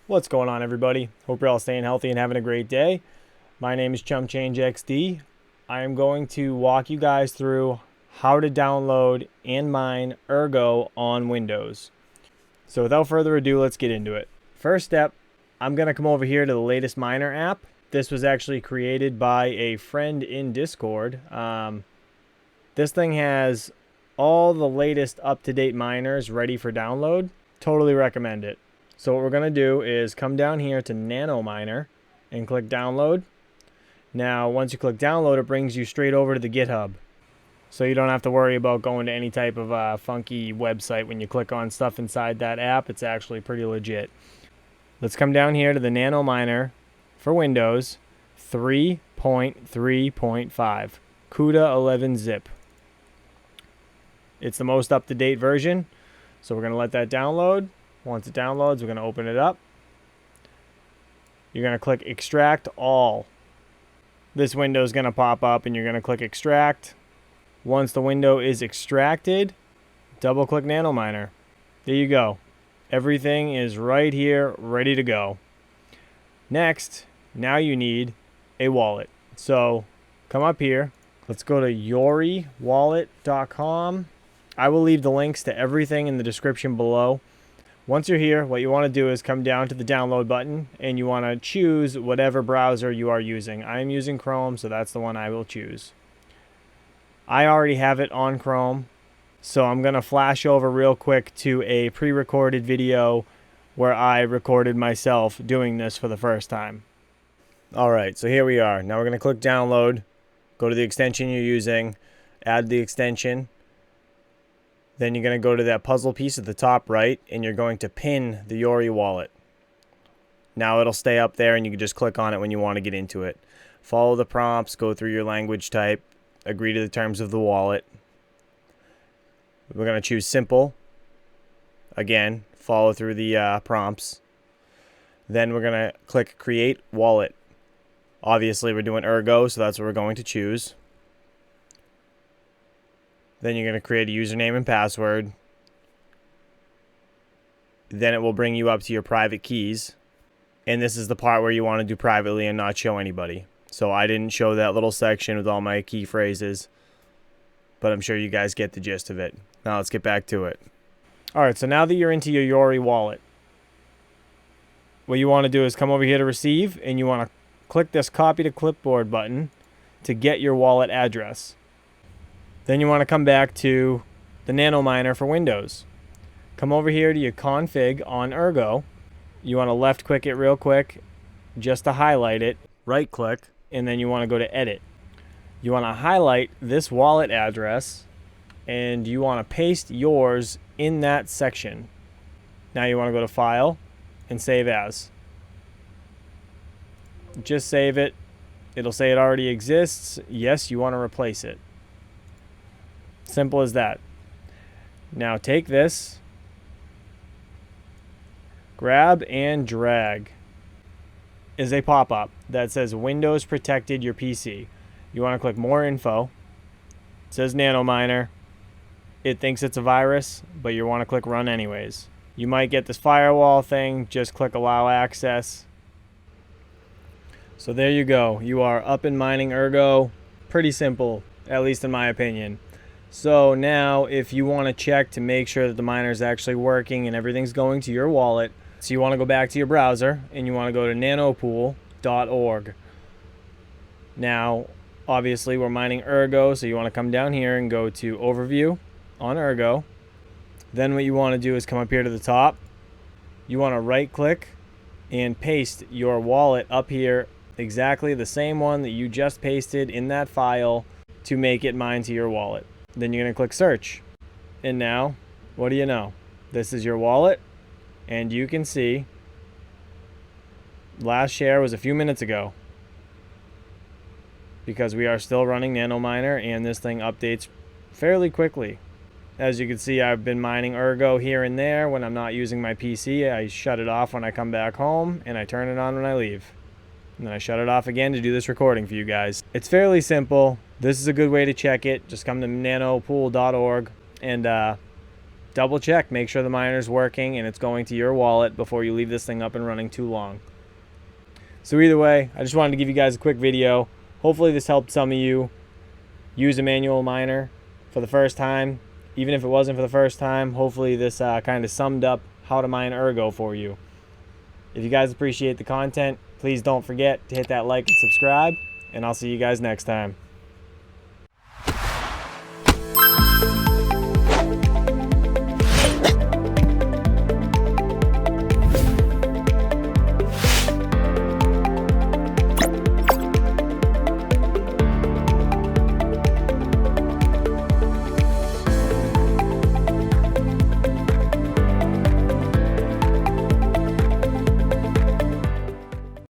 What's going on, everybody? Hope you're all staying healthy and having a great day. My name is ChumpChangeXD. I am going to walk you guys through how to download and mine ERGO on Windows. So without further ado, let's get into it. First step, I'm going to come over here to the latest miner app. This was actually created by a friend in Discord. This thing has all the latest up-to-date miners ready for download. Totally recommend it. So what we're going to do is come down here to Nano Miner and click download. Now, once you click download, it brings you straight over to the GitHub. So you don't have to worry about going to any type of funky website when you click on stuff inside that app. It's actually pretty legit. Let's come down here to the Nano Miner for Windows 3.3.5 CUDA 11 zip. It's the most up-to-date version. So we're going to let that download. Once it downloads, we're going to open it up. You're going to click extract all. This window is going to pop up and you're going to click extract. Once the window is extracted, double click Nano Miner. There you go. Everything is right here, ready to go. Next, now you need a wallet. So come up here. Let's go to YoriWallet.com. I will leave the links to everything in the description below. Once you're here, what you want to do is come down to the download button and you want to choose whatever browser you are using. I am using Chrome, so that's the one I will choose. I already have it on Chrome, so I'm going to flash over real quick to a pre-recorded video where I recorded myself doing this for the first time. Alright, so here we are. Now we're going to click download, go to the extension you're using, add the extension. Then you're going to go to that puzzle piece at the top right, and you're going to pin the Yoroi wallet. Now it'll stay up there, and you can just click on it when you want to get into it. Follow the prompts, go through your language type, agree to the terms of the wallet. We're going to choose simple. Again, follow through the prompts. Then we're going to click create wallet. Obviously, we're doing ERGO, so that's what we're going to choose. Then you're going to create a username and password. Then it will bring you up to your private keys. And this is the part where you want to do privately and not show anybody. So I didn't show that little section with all my key phrases, but I'm sure you guys get the gist of it. Now let's get back to it. Alright, so now that you're into your Yoroi wallet, what you want to do is come over here to receive, and you want to click this copy to clipboard button to get your wallet address. Then you want to come back to the Nano Miner for Windows. Come over here to your config on ERGO. You want to left click it real quick just to highlight it. Right click, and then you want to go to edit. You want to highlight this wallet address, and you want to paste yours in that section. Now you want to go to File and Save As. Just save it. It'll say it already exists. Yes, you want to replace it. Simple as that. Now take this, grab and drag. Is a pop-up that says Windows protected your PC. You want to click more info. It says Nano Miner. It thinks it's a virus, but you want to click run anyways. You might get this firewall thing. Just click allow access. So there you go. You are up and mining ERGO. Pretty simple, at least in my opinion. So now if you want to check to make sure that the miner is actually working and everything's going to your wallet, so you want to go back to your browser and you want to go to nanopool.org. Now, obviously we're mining ERGO, so you want to come down here and go to Overview on ERGO. Then what you want to do is come up here to the top. You want to right click and paste your wallet up here, exactly the same one that you just pasted in that file to make it mine to your wallet. Then you're going to click search. And now, what do you know? This is your wallet. And you can see last share was a few minutes ago. Because we are still running Nano Miner and this thing updates fairly quickly. As you can see, I've been mining ERGO here and there when I'm not using my PC. I shut it off when I come back home and I turn it on when I leave. And then I shut it off again to do this recording for you guys. It's fairly simple. This is a good way to check it. Just come to nanopool.org and double check, make sure the miner's working and it's going to your wallet before you leave this thing up and running too long. So either way, I just wanted to give you guys a quick video. Hopefully this helped some of you use a manual miner for the first time. Even if it wasn't for the first time, hopefully this kind of summed up how to mine Ergo for you. If you guys appreciate the content, please don't forget to hit that like and subscribe, and I'll see you guys next time.